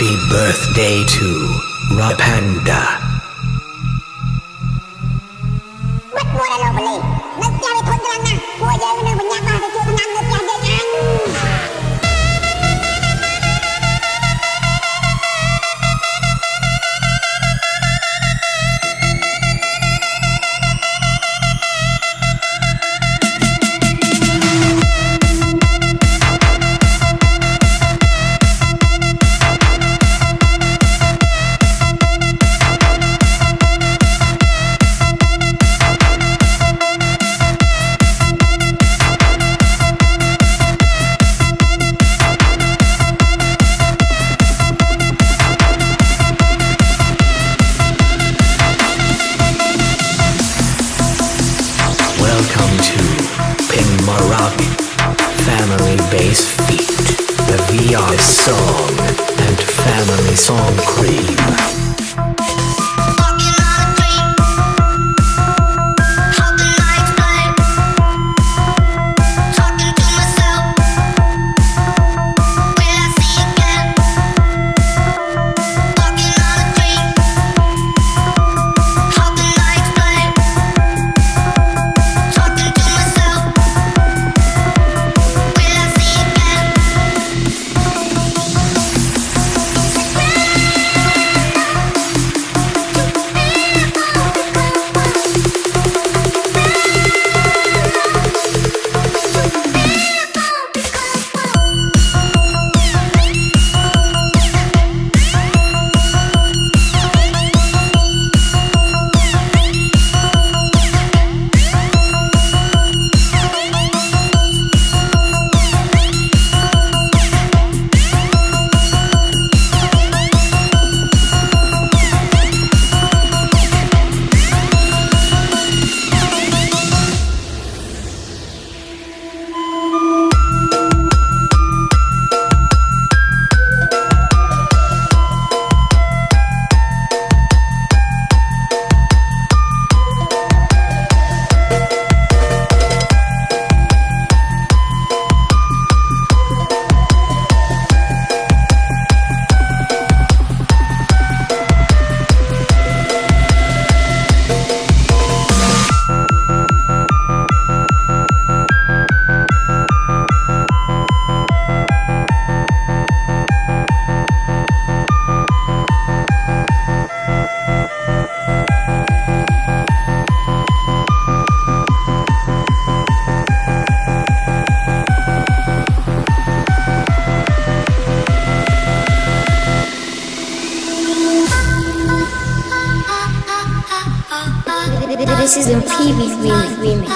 Happy birthday to Rapanda. Mất mùa là lô bì nước cha bị thôn cho lăng nè mùa giờ cái nơi mình nhạc vào thì chưa có năm nước cha dây ăn. Welcome to Pinmarabi Family Bass Feat, the VR song and family song cream. This is a PB remix.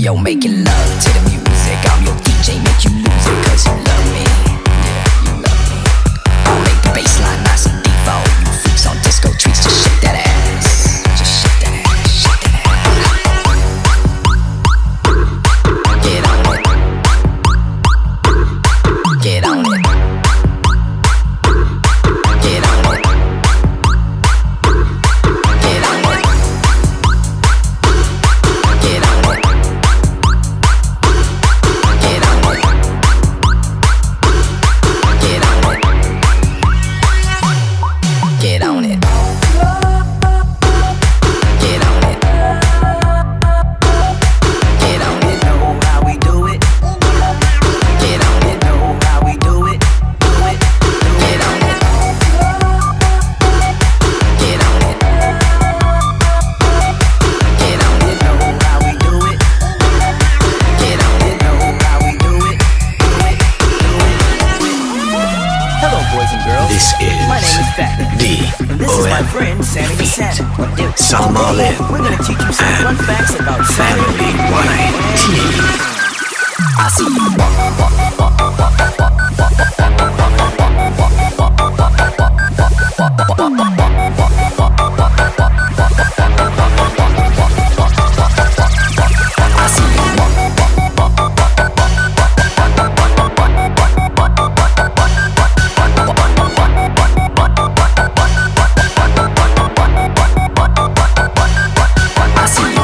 Yo, making love to the music. I'm your DJ, make you lose it, cause you love me. Yeah, you love me. I'll make the bassline nice and default. You freaks on disco treats, just shake that ass. Just shake that ass, shake that ass. Get on it. Get on it. Get on it. Get on it. Get on it. Get on it. Get on it. Get on it. Get on it. Get on it. Know how we do it. Get on it. Know how we do it. Do it. Get on it. Get on it. Get on it. Know how we do it. Get on it. Know how we do it. Do it. Do it. Hello, boys and girls. This My name is Fat. And this is my D-O-M friend Sammy the Santa. Samalin We're gonna teach you some fun facts about Family YT. I see you walk, walk, walk, walk, walk, walk, walk, I see you walk, walk, walk, walk, I see you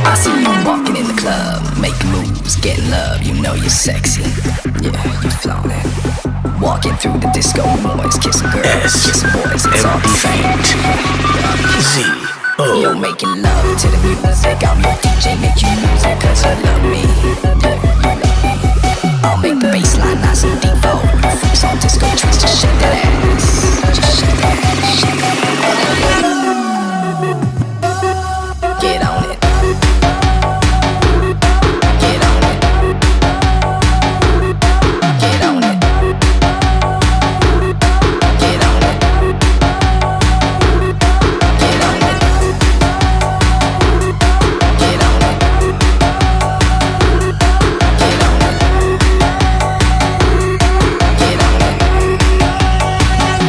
I see you walking in the club, making moves, getting love, you know you're sexy. Yeah, you flaunt it. Walking through the disco, boys kissing girls, kissing boys, it's all the same. SMD-ZiiO. Yo, making love to the music, I'm your DJ, make you lose it, cause you love me. Yeah, you love me. I'll make the bassline nice and default. You freaks on disco treats, just shake that ass. Just shake that ass, shake that ass. Get on it. Get on it. Get on it. Get on it. Get on it. Get on it. Get on it. Get on it.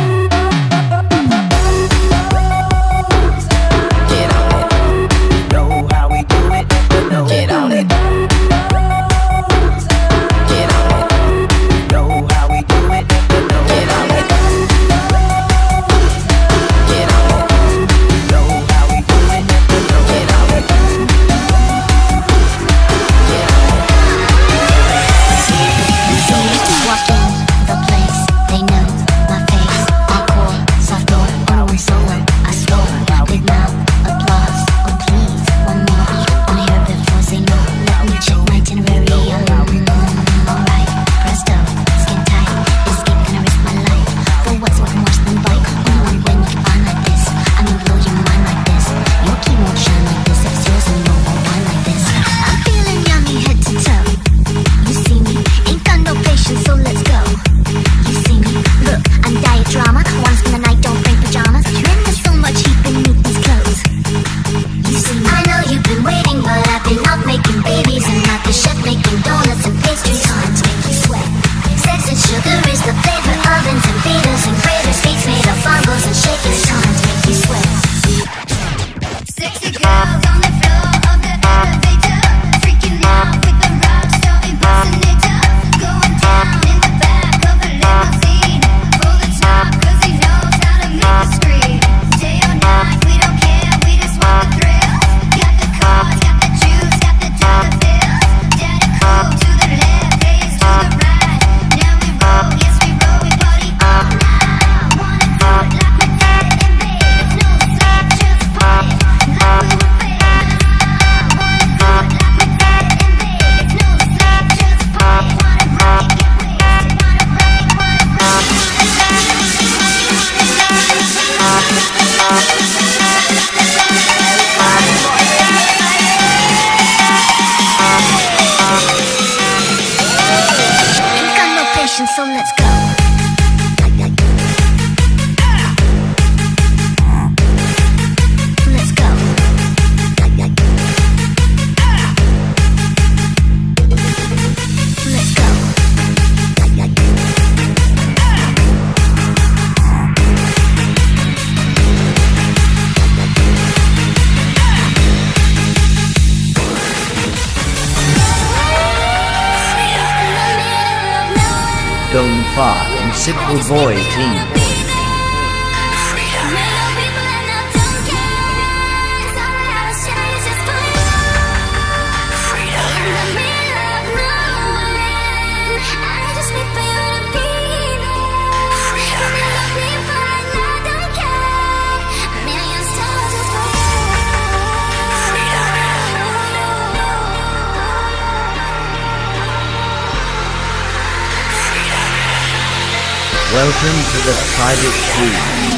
Revolution song, let's go. Let's go. Let's go. Dome Far and Simple Boy Team. Welcome to the private suite.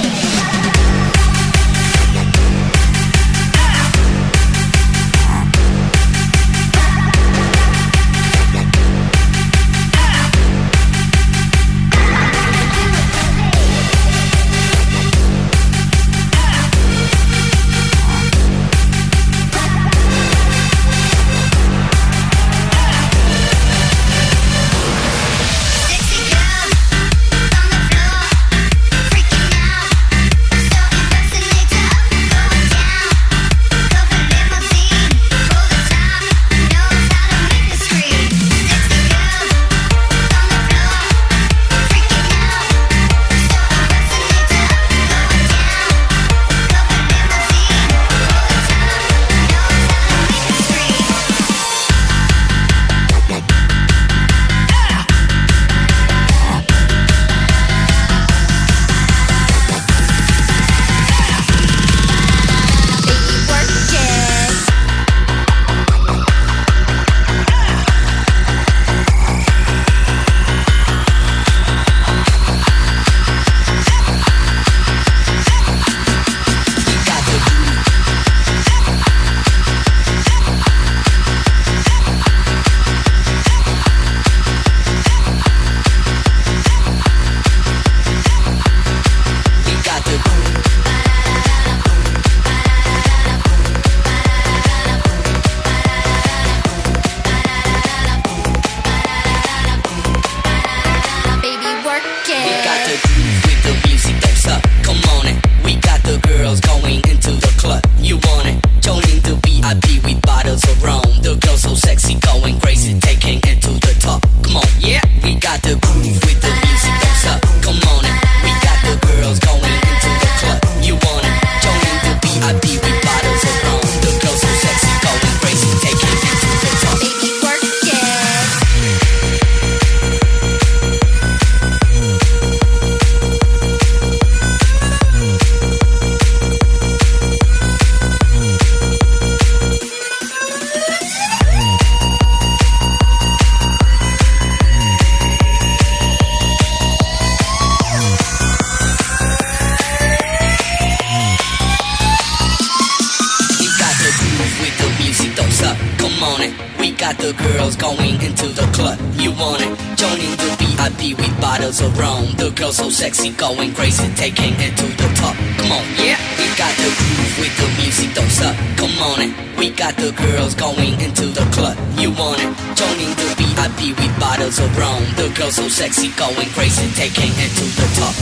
So sexy, going crazy, taking it to the top. Come on, yeah, we got the groove with the music, don't stop. Come on, and we got the girls going into the club. You want it? Joining the VIP with bottles of rum. The girls so sexy, going crazy, taking it to the top.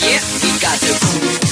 Yeah, we got the groove.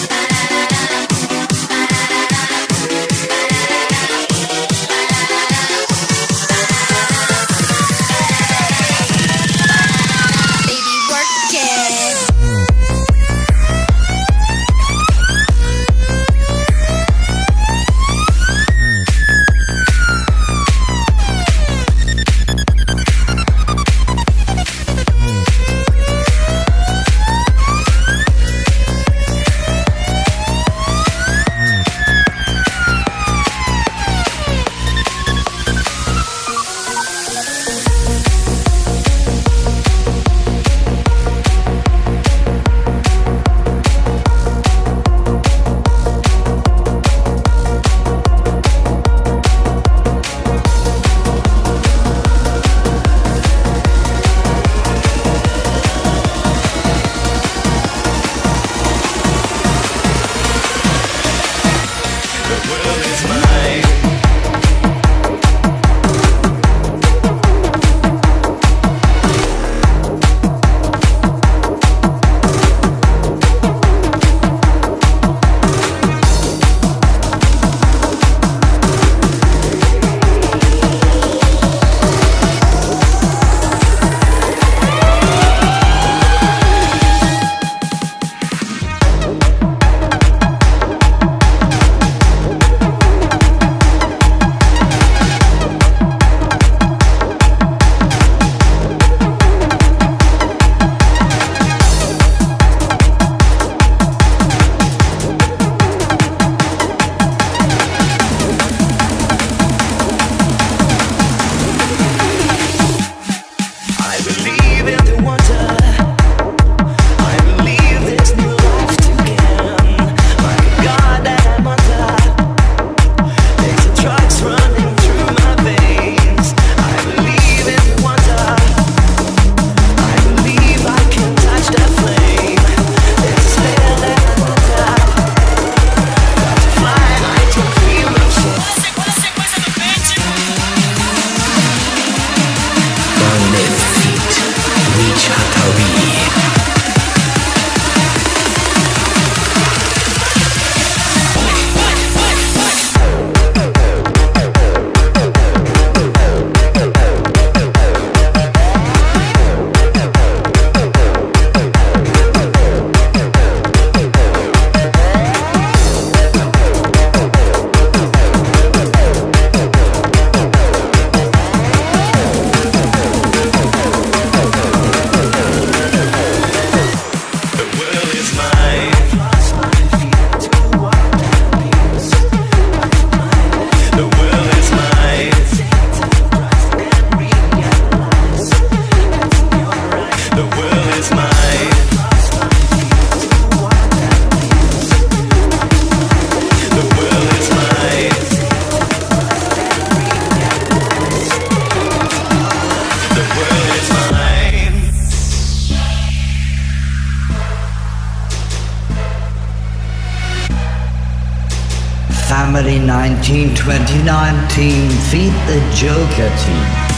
Family 19-2019 feat the Joker team.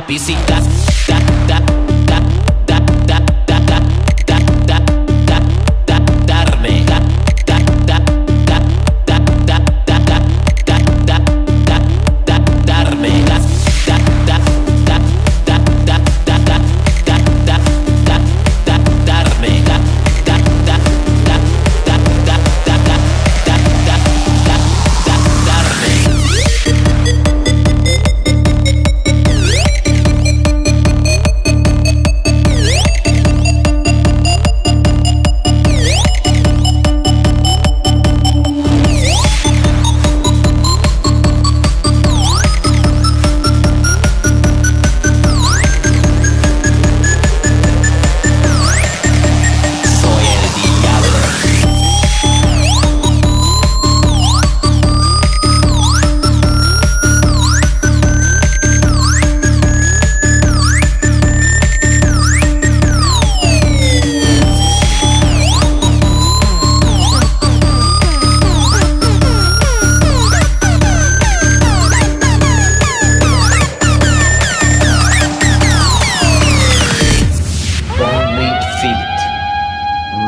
Visita.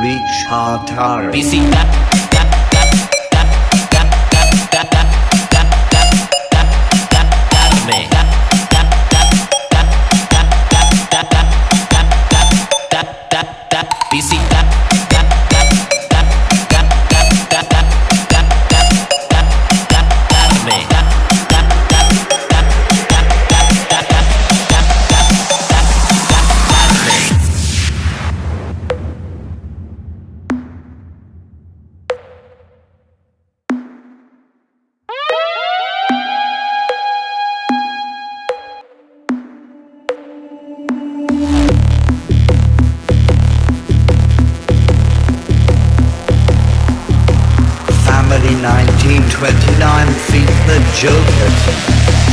Reach Hatari. Visita. 1929 feet the Joker.